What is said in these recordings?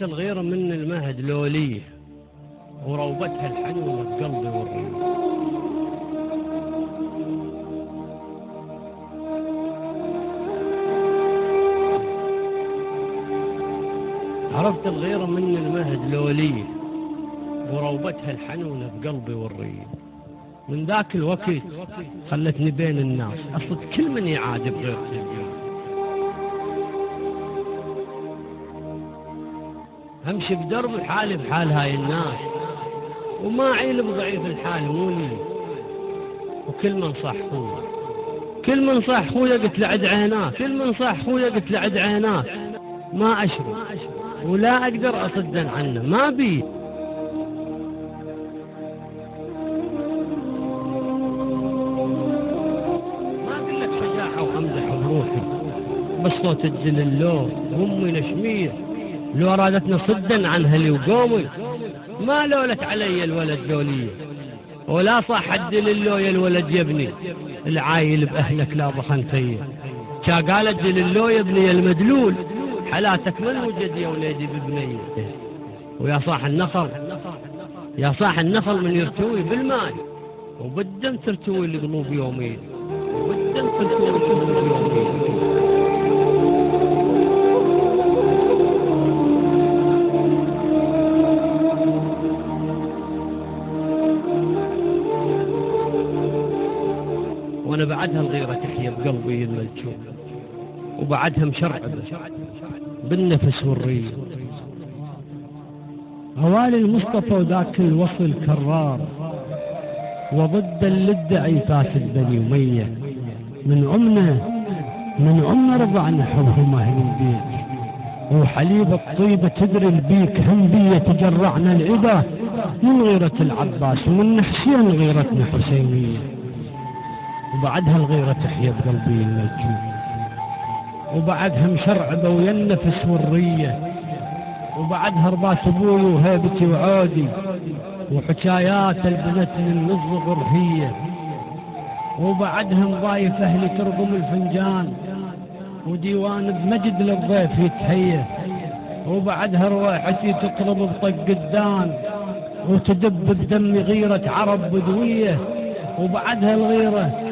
عرفت الغيرة من المهد لوليه وروبتها الحنونة بقلبي والريح. عرفت الغيرة من المهد لوليه وروبتها الحنونة بقلبي والريح. من ذاك الوقت خلتني بين الناس أصد كل من يعادي بغيرتي. همشي بدرب حالي بحال هاي الناس وما عيل بضعيف الحال موني. وكل من صح خويا كل من صح خويا قلت لعد عيناه كل من صح خويا قلت لعد عيناه. ما أشرب ولا أقدر أصدن عنه ما بي. ما أقول لك شجاعة وأمدح بروحي بس صوت الجللو وأمي نشمير لو أرادتنا صدا عن هلي وقومي. ما لولت علي الولد دولية ولا صاح الدللو يا الولد يبني العايل بأهلك لا بخنفية. كا قالت دللو يا ابني المدلول حلاتك من وجد يا وليدي ببنية. ويا صاح النخل يا صاح النخل من يرتوي بالماء وبالدم ترتوي القلوب يومين وبالدم ترتوي القلوب يومين. وانا بعدها الغيرة تحيا بقلبي الملجوم وبعدها مشرعبة بالنفس والريح. هوالي المصطفى وذاك الوصل كرار وضد اللدعي فاسد بني أمية. من عمنا رضعنا حبهم أهل البيت وحليب الطيبة تدري البيك هم بية تجرعنا العدا من غيرة العباس ومن حسين غيرتنا حسينية. وبعدها الغيرة تحيا بقلبي الملجوم وبعدها مشرعبة ويا النفس والرية. وبعدها رباط ابوي وهيبتي وعودي وحكايات البنت من الصغر هي. وبعدها مضايف اهلي ترقم الفنجان وديوان بمجد للضيف يتهيأ. وبعدها رواحتي تطلب بطق الدان وتدب بدمي غيرة عرب بدوية. وبعدها الغيرة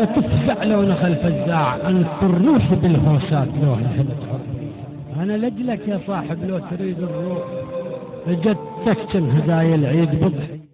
تفزع لون خلف الزاع انثر روحي بالهوسات لو هلت حري. انا لجلك يا صاحب لو تريد الروح اجت تكتم هدايا العيد بضحك.